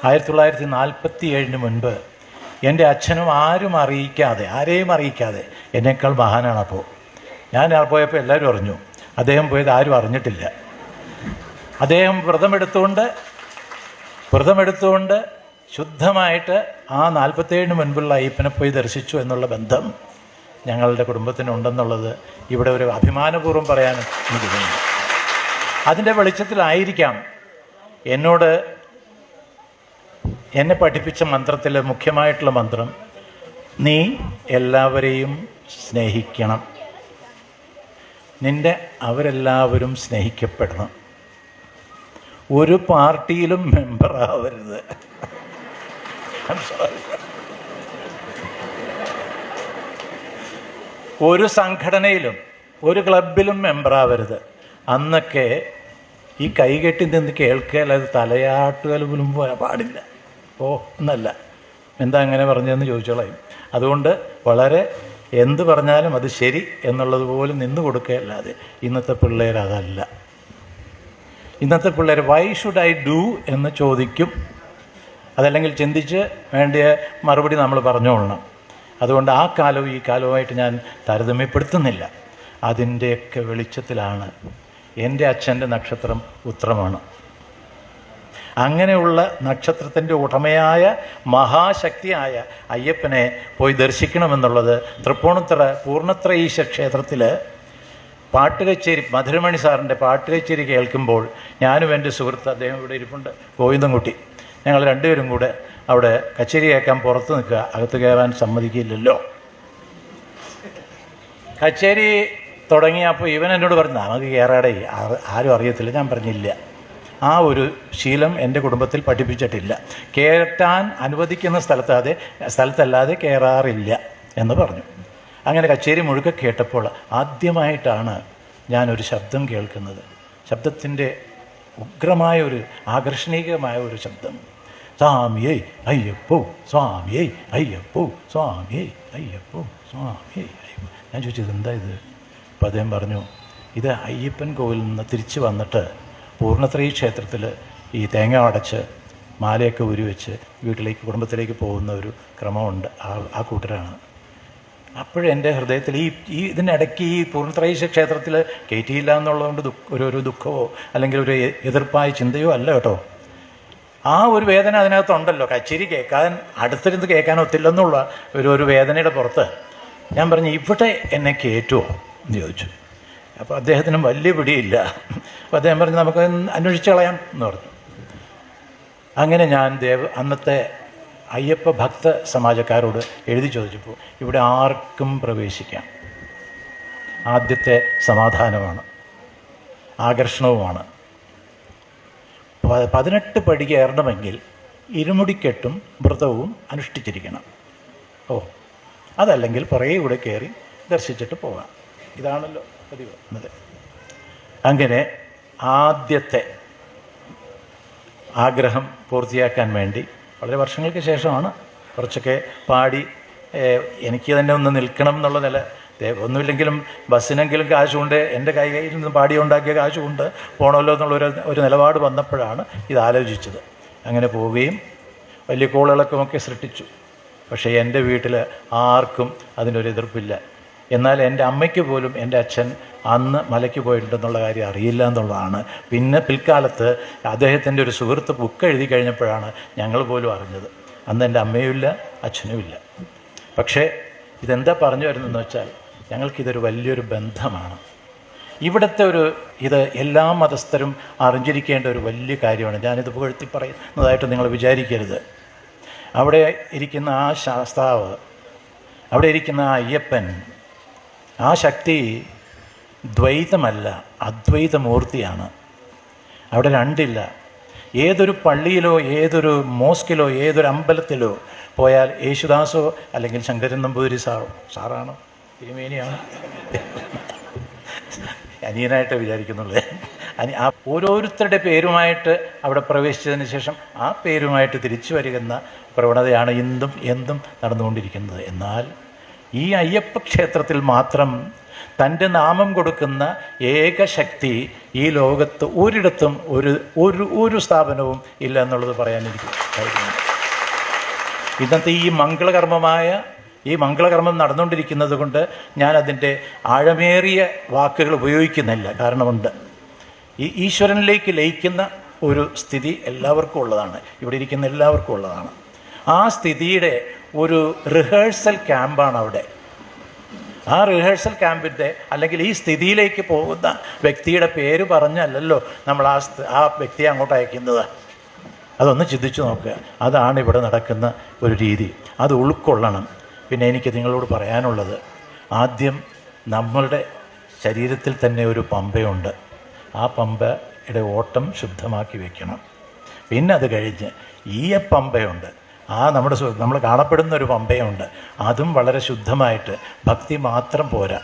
1947 മുൻപ് എൻ്റെ അച്ഛനും ആരെയും അറിയിക്കാതെ എന്നേക്കാൾ മഹാനാണ്. അപ്പോൾ ഞാൻ പോയപ്പോൾ എല്ലാവരും അറിഞ്ഞു, അദ്ദേഹം പോയത് ആരും അറിഞ്ഞിട്ടില്ല. അദ്ദേഹം വ്രതമെടുത്തുകൊണ്ട് ശുദ്ധമായിട്ട് ആ 47 മുൻപുള്ള അയ്യപ്പനെ പോയി ദർശിച്ചു എന്നുള്ള ബന്ധം ഞങ്ങളുടെ കുടുംബത്തിനുണ്ടെന്നുള്ളത് ഇവിടെ ഒരു അഭിമാനപൂർവ്വം പറയാൻ എനിക്ക് തോന്നുന്നു. അതിൻ്റെ വെളിച്ചത്തിലായിരിക്കാം എന്നെ പഠിപ്പിച്ച മന്ത്രത്തിൽ മുഖ്യമായിട്ടുള്ള മന്ത്രം, നീ എല്ലാവരെയും സ്നേഹിക്കണം, അവരെല്ലാവരും സ്നേഹിക്കപ്പെടണം, ഒരു പാർട്ടിയിലും മെമ്പറാവരുത്, ഒരു സംഘടനയിലും ഒരു ക്ലബിലും മെമ്പറാവരുത്. അന്നൊക്കെ ഈ കൈകെട്ടി നിന്ന് കേൾക്കുക, അത് തലയാട്ടുകൾ പോലും പാടില്ല. എന്നല്ല, എന്താ അങ്ങനെ പറഞ്ഞതെന്ന് ചോദിച്ചോളാം. അതുകൊണ്ട് വളരെ എന്ത് പറഞ്ഞാലും അത് ശരി എന്നുള്ളത് പോലും നിന്ന് കൊടുക്കുകയല്ലാതെ ഇന്നത്തെ പിള്ളേർ അതല്ല. ഇന്നത്തെ പിള്ളേർ വൈ ഷുഡ് ഐ ഡു എന്ന് ചോദിക്കും. അതല്ലെങ്കിൽ ചിന്തിച്ച് വേണ്ടിയ മറുപടി നമ്മൾ പറഞ്ഞുകൊള്ളണം. അതുകൊണ്ട് ആ കാലവും ഈ കാലവുമായിട്ട് ഞാൻ താരതമ്യപ്പെടുത്തുന്നില്ല. അതിൻ്റെയൊക്കെ വെളിച്ചത്തിലാണ് എൻ്റെ അച്ഛൻ്റെ നക്ഷത്രം ഉത്രമാണ്. അങ്ങനെയുള്ള നക്ഷത്രത്തിൻ്റെ ഉടമയായ മഹാശക്തിയായ അയ്യപ്പനെ പോയി ദർശിക്കണമെന്നുള്ളത് തൃപ്പൂണിത്തുറ പൂർണ്ണത്രയീശ ക്ഷേത്രത്തിൽ പാട്ടുകച്ചേരി, മധുരമണി സാറിൻ്റെ പാട്ടുകച്ചേരി കേൾക്കുമ്പോൾ ഞാനും എൻ്റെ സുഹൃത്ത്, അദ്ദേഹം ഇവിടെ ഇരിപ്പുണ്ട്, ഗോവിന്ദൻകുട്ടി, ഞങ്ങൾ രണ്ടുപേരും കൂടെ അവിടെ കച്ചേരി കേൾക്കാൻ പുറത്ത് നിൽക്കുക, അകത്ത് കയറാൻ സമ്മതിക്കില്ലല്ലോ. കച്ചേരി തുടങ്ങിയപ്പോൾ ഇവൻ എന്നോട് പറഞ്ഞു, നമുക്ക് കയറാടേ, ആരും അറിയത്തില്ല. ഞാൻ പറഞ്ഞില്ല, ആ ഒരു ശീലം എൻ്റെ കുടുംബത്തിൽ പഠിപ്പിച്ചിട്ടില്ല. കയറ്റാൻ അനുവദിക്കുന്ന സ്ഥലത്തല്ലാതെ കയറാറില്ല എന്ന് പറഞ്ഞു. അങ്ങനെ കച്ചേരി മുഴുക്കെ കേട്ടപ്പോൾ ആദ്യമായിട്ടാണ് ഞാനൊരു ശബ്ദം കേൾക്കുന്നത്. ശബ്ദത്തിൻ്റെ ഉഗ്രമായ ഒരു ആകർഷണീയമായ ഒരു ശബ്ദം. സ്വാമിയേ അയ്യപ്പോ, സ്വാമിയേ അയ്യപ്പോ, സ്വാമിയേ അയ്യപ്പോ, സ്വാമിയേ അയ്യപ്പോ. ഞാൻ ചോദിച്ചത് എന്താ ഇത്? അപ്പം അദ്ദേഹം പറഞ്ഞു, ഇത് അയ്യപ്പൻ കോവിലിൽ നിന്ന് തിരിച്ച് വന്നിട്ട് പൂർണ്ണത്രയീ ക്ഷേത്രത്തിൽ ഈ തേങ്ങ അടച്ച് മാലയൊക്കെ ഉരുവെച്ച് കുടുംബത്തിലേക്ക് പോകുന്ന ഒരു ക്രമമുണ്ട്, ആ കൂട്ടരാണ്. അപ്പോഴെൻ്റെ ഹൃദയത്തിൽ ഇതിനിടയ്ക്ക് ഈ പൂർണ്ണത്രയീശ ക്ഷേത്രത്തിൽ കയറ്റിയില്ല എന്നുള്ളതുകൊണ്ട് ഒരു ദുഃഖമോ അല്ലെങ്കിൽ ഒരു എതിർപ്പായ ചിന്തയോ അല്ല കേട്ടോ. ആ ഒരു വേദന അതിനകത്തുണ്ടല്ലോ. കച്ചേരി കേൾക്കാൻ അടുത്തിരുന്ന് കേൾക്കാൻ ഒത്തില്ലെന്നുള്ള ഒരു വേദനയുടെ പുറത്ത് ഞാൻ പറഞ്ഞു, ഇവിടെ എന്നെ കയറ്റുമോ എന്ന് ചോദിച്ചു. അപ്പോൾ അദ്ദേഹത്തിനും വലിയ പിടിയില്ല. അപ്പോൾ അദ്ദേഹം പറഞ്ഞു, നമുക്ക് അന്വേഷിച്ച് കളയാം എന്ന് പറഞ്ഞു. അങ്ങനെ ഞാൻ അന്നത്തെ അയ്യപ്പ ഭക്ത സമാജക്കാരോട് എഴുതി ചോദിച്ചപ്പോൾ ഇവിടെ ആർക്കും പ്രവേശിക്കാം. ആദ്യത്തെ സമാധാനമാണ്, ആകർഷണവുമാണ്. 18 പടി കയറണമെങ്കിൽ ഇരുമുടിക്കെട്ടും വ്രതവും അനുഷ്ഠിച്ചിരിക്കണം. അതല്ലെങ്കിൽ പുറകെ കൂടെ കയറി ദർശിച്ചിട്ട് പോകാം. ഇതാണല്ലോ പതിവ്. അങ്ങനെ ആദ്യത്തെ ആഗ്രഹം പൂർത്തിയാക്കാൻ വേണ്ടി വളരെ വർഷങ്ങൾക്ക് ശേഷമാണ് കുറച്ചൊക്കെ പാടി എനിക്ക് തന്നെ ഒന്ന് നിൽക്കണം എന്നുള്ള നില, ഒന്നുമില്ലെങ്കിലും ബസ്സിനെങ്കിലും കാശുകൊണ്ട് എൻ്റെ കയ്യിൽ നിന്ന് പാടി ഉണ്ടാക്കിയ കാശുകൊണ്ട് പോകണമല്ലോ എന്നുള്ള നിലപാട് വന്നപ്പോഴാണ് ഇത് ആലോചിച്ചത്. അങ്ങനെ പോവുകയും വലിയ കോളിളക്കമൊക്കെ സൃഷ്ടിച്ചു. പക്ഷേ എൻ്റെ വീട്ടിൽ ആർക്കും അതിനൊരു എതിർപ്പില്ല. എന്നാൽ എൻ്റെ അമ്മയ്ക്ക് പോലും എൻ്റെ അച്ഛൻ അന്ന് മലയ്ക്ക് പോയിട്ടുണ്ടെന്നുള്ള കാര്യം അറിയില്ല എന്നുള്ളതാണ്. പിന്നെ പിൽക്കാലത്ത് അദ്ദേഹത്തിൻ്റെ ഒരു സുഹൃത്ത് ബുക്ക് എഴുതി കഴിഞ്ഞപ്പോഴാണ് ഞങ്ങൾ പോലും അറിഞ്ഞത്. അന്ന് എൻ്റെ അമ്മയുമില്ല, അച്ഛനുമില്ല. പക്ഷേ ഇതെന്താ പറഞ്ഞു വരുന്നതെന്ന് വെച്ചാൽ ഞങ്ങൾക്കിതൊരു വലിയൊരു ബന്ധമാണ്. ഇവിടുത്തെ ഇത് എല്ലാ മതസ്ഥരും അറിഞ്ഞിരിക്കേണ്ട ഒരു വലിയ കാര്യമാണ്. ഞാനിത് പുകഴ്ത്തി പറയുന്നതായിട്ട് നിങ്ങൾ വിചാരിക്കരുത്. അവിടെ ഇരിക്കുന്ന ആ ശാസ്താവ്, അവിടെ ഇരിക്കുന്ന ആ അയ്യപ്പൻ, ആ ശക്തി ദ്വൈതമല്ല, അദ്വൈതമൂർത്തിയാണ്. അവിടെ രണ്ടില്ല. ഏതൊരു പള്ളിയിലോ ഏതൊരു മോസ്കിലോ ഏതൊരു അമ്പലത്തിലോ പോയാൽ യേശുദാസോ അല്ലെങ്കിൽ ശങ്കരൻ നമ്പൂതിരി സാറാണോ തിരുമേനിയാണോ അനിയനായിട്ട് വിചാരിക്കുന്നുള്ളത്, ആ ഓരോരുത്തരുടെ പേരുമായിട്ട് അവിടെ പ്രവേശിച്ചതിന് ശേഷം ആ പേരുമായിട്ട് തിരിച്ചു വരുന്ന പ്രവണതയാണ് എന്തും നടന്നുകൊണ്ടിരിക്കുന്നത്. എന്നാൽ ഈ അയ്യപ്പ ക്ഷേത്രത്തിൽ മാത്രം തൻ്റെ നാമം കൊടുക്കുന്ന ഏക ശക്തി ഈ ലോകത്ത് ഒരിടത്തും ഒരു സ്ഥാപനവും ഇല്ല എന്നുള്ളത് പറയാൻ എനിക്ക് ധൈര്യമുണ്ട്. ഇന്നത്തെ ഈ മംഗളകർമ്മം നടന്നുകൊണ്ടിരിക്കുന്നത് കൊണ്ട് ഞാൻ അതിൻ്റെ ആഴമേറിയ വാക്കുകൾ ഉപയോഗിക്കുന്നില്ല. കാരണമുണ്ട്. ഈ ഈശ്വരനിലേക്ക് ലയിക്കുന്ന ഒരു സ്ഥിതി എല്ലാവർക്കും ഉള്ളതാണ്, ഇവിടെ ഇരിക്കുന്ന എല്ലാവർക്കും ഉള്ളതാണ്. ആ സ്ഥിതിയുടെ ഒരു റിഹേഴ്സൽ ക്യാമ്പാണ് അവിടെ. ആ റിഹേഴ്സൽ ക്യാമ്പിൻ്റെ അല്ലെങ്കിൽ ഈ സ്ഥിതിയിലേക്ക് പോകുന്ന വ്യക്തിയുടെ പേര് പറഞ്ഞല്ലല്ലോ നമ്മൾ ആ വ്യക്തിയെ അങ്ങോട്ട് അയക്കുന്നത്. അതൊന്ന് ചിന്തിച്ചു നോക്കുക. അതാണ് ഇവിടെ നടക്കുന്ന ഒരു രീതി. അത് ഉൾക്കൊള്ളണം. പിന്നെ എനിക്ക് നിങ്ങളോട് പറയാനുള്ളത്, ആദ്യം നമ്മളുടെ ശരീരത്തിൽ തന്നെ ഒരു പമ്പയുണ്ട്. ആ പമ്പയുടെ ഓട്ടം ശുദ്ധമാക്കി വെക്കണം. പിന്നെ അത് കഴിഞ്ഞ് ഈ പമ്പയുണ്ട്, നമ്മൾ കാണപ്പെടുന്ന ഒരു പമ്പയുണ്ട്. അതും വളരെ ശുദ്ധമായിട്ട്, ഭക്തി മാത്രം പോരാ,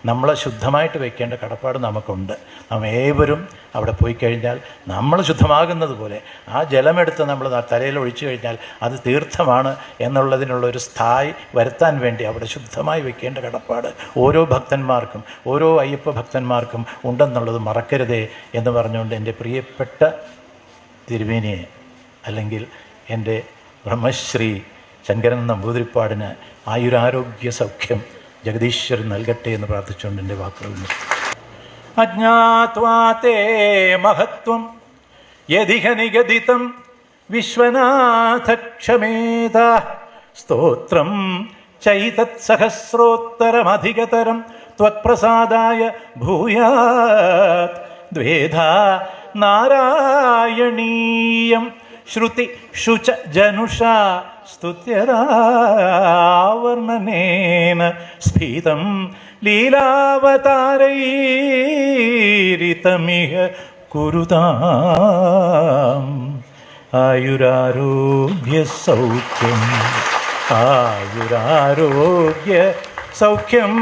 നമ്മളെ ശുദ്ധമായിട്ട് വെക്കേണ്ട കടപ്പാട് നമുക്കുണ്ട്. നാം ഏവരും അവിടെ പോയി കഴിഞ്ഞാൽ നമ്മൾ ശുദ്ധമാകുന്നത് പോലെ ആ ജലമെടുത്ത് നമ്മൾ തലയിൽ ഒഴിച്ചു കഴിഞ്ഞാൽ അത് തീർത്ഥമാണ് എന്നുള്ളതിനുള്ളൊരു സ്ഥായി വരുത്താൻ വേണ്ടി അവിടെ ശുദ്ധമായി വെക്കേണ്ട കടപ്പാട് ഓരോ ഭക്തന്മാർക്കും, ഓരോ അയ്യപ്പ ഭക്തന്മാർക്കും ഉണ്ടെന്നുള്ളത് മറക്കരുതേ എന്ന് പറഞ്ഞുകൊണ്ട് എൻ്റെ പ്രിയപ്പെട്ട തിരുമേനിയെ, അല്ലെങ്കിൽ എൻ്റെ ബ്രഹ്മശ്രീ ശങ്കരൻ നമ്പൂതിരിപ്പാടിന് ആയുരാരോഗ്യ സൗഖ്യം ജഗദീശ്വരൻ നൽകട്ടെ എന്ന് പ്രാർത്ഥിച്ചുകൊണ്ട് എൻ്റെ വാക്കുകൾ നിർത്തി. അജ്ഞാത്വാ തേ മഹത്വം യദിഹ നിഗദിതം വിശ്വനാഥ ക്ഷമേത സ്തോത്രം ചൈതത് സഹസ്രോത്തരമധികതരം ത്വത്പ്രസാദായ ഭൂയാത് ദ്വേധാ നാരായണീയം ശ്രുതി ശുച ജനുഷാ സ്തുത്യരാവർണനേന സ്ഫീതം ലീലാവതാരൈരിതമിഹ കുരുതാം ആയുരാരോഗ്യ സൗഖ്യം ആയുരാരോഗ്യ സൗഖ്യം